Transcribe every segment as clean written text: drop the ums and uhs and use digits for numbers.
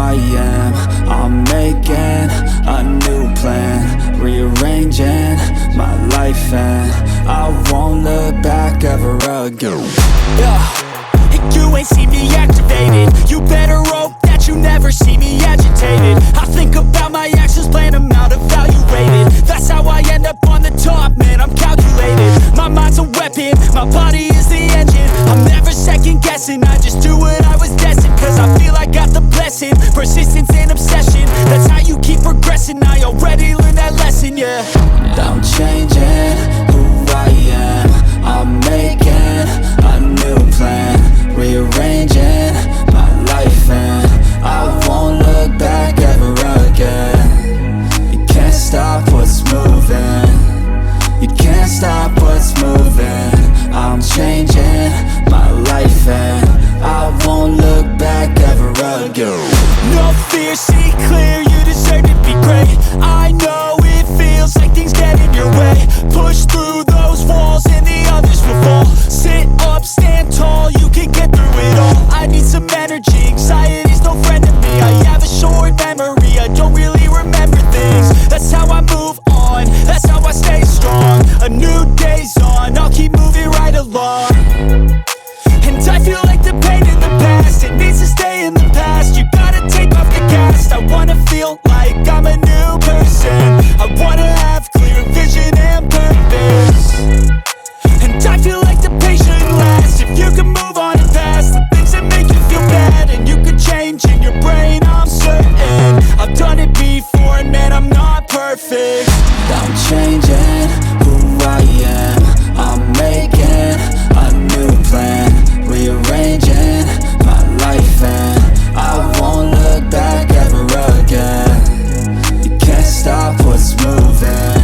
I am. I'm making a new plan, rearranging my life, and I won't look back ever again. And you ain't see me activated. You better hope that you never see me agitated. I think about my actions, plan them out, evaluated. That's how I end up on the top, man, I'm calculated. My mind's a weapon, my body is the engine. I'm never second guessing, I just do what I was destined. Cause I feel I got the blessing, persistence and obsession. That's how you keep progressing, I already learned that lesson, yeah. I'm changing who I am. I'm making a new plan, rearranging my life, and I won't look back ever again. You can't stop what's moving, you can't stop what's moving. I'm changing my life, and I won't look back ever again. No fear, see clear, you deserve to be great. I know it feels like things get in your way. Push through those walls and the others will fall. Sit up, stand tall, you can get through it all. I need some energy, anxiety's no friend to me. I have a short memory, I don't really remember things. That's how I move on, that's how I stay strong. A new day's on, I'll keep moving right along. And I feel like the pain in the past, it needs to stay in the past. You gotta take off the cast. I wanna feel like I'm a new person. I wanna have clear vision and purpose. And I feel like the pain shouldn't last. If you can move on and past the things that make you feel bad, and you can change in your brain, I'm certain. I've done it before and man, I'm not perfect. I'm changing who I am. I'm making a new plan, rearranging my life, and I won't look back ever again. You can't stop what's moving,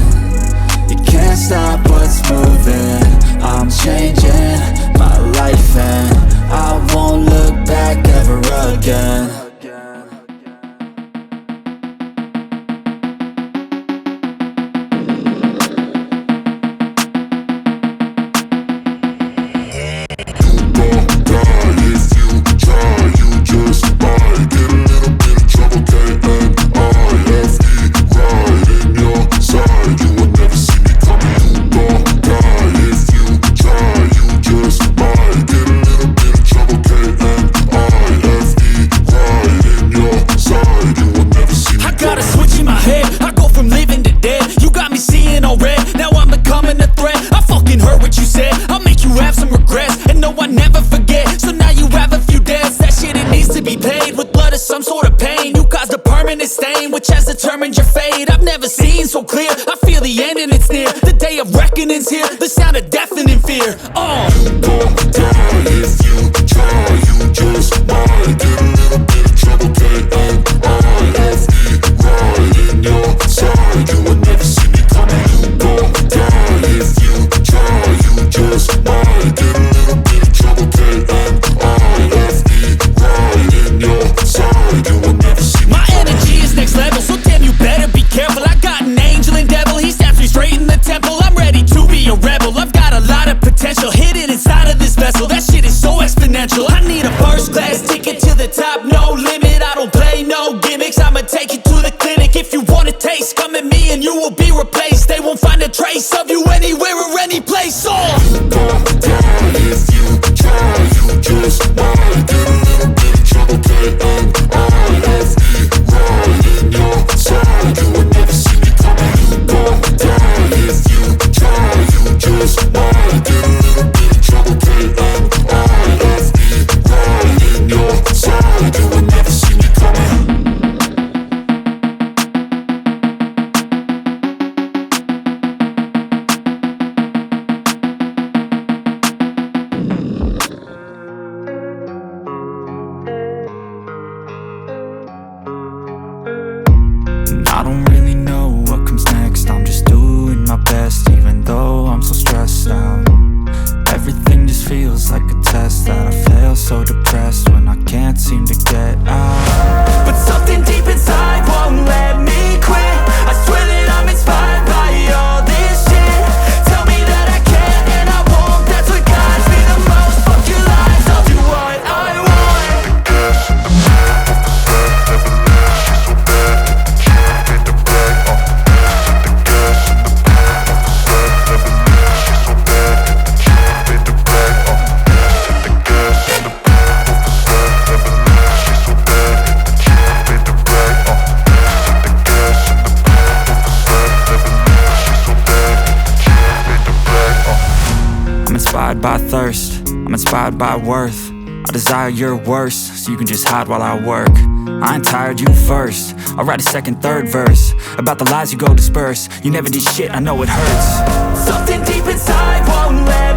you can't stop what's moving. I'm changing my life, and I won't look back ever again. Which has determined your fate. I've never seen so clear, I feel the end and it's near. The day of reckoning's here, the sound of deafening fear. You gon' die if you try, you just might get a little bit of trouble, K-N-I-F-E, right in your side, you will never see me coming. You gon' die if you try, you just might get a little bit of trouble, K-N-I-F-E, right in your side, you will never see me coming. My energy is next level, so damn you better be careful. I got an angel and devil, he snaps me straight in the temple. I'm ready to be a rebel, I've got a lot of potential hidden inside of this vessel. That shit is so exponential. I need a first class ticket to the top, no limit. I don't play no gimmicks, I'ma take you to the clinic. If you want a taste, come at me and you will be replaced. They won't find a trace of you anywhere or any place. You gon' die if you try, you just might get a little bit of trouble, K-N-I-F-E, right in your side, you will never see me coming. You gon' die if you try, you just might get a little bit of trouble, K-N-I-F-E, right in your side, you will never see me coming. I don't really know what comes next. I'm just doing my best, even though I'm so stressed out. Everything just feels like a test that I fail, so depressed when I can't seem to get out. But something deep inside won't let me quit. I swear that I'm inspired by all this shit. Tell me that I can and I won't. That's what guides me the most. Fuck your lies, I'll do what I want. Guess I'm off the set, never thirst. I'm inspired by worth. I desire your worst, so you can just hide while I work. I ain't tired, you first. I'll write a second, third verse about the lies you go disperse. You never did shit, I know it hurts. Something deep inside won't let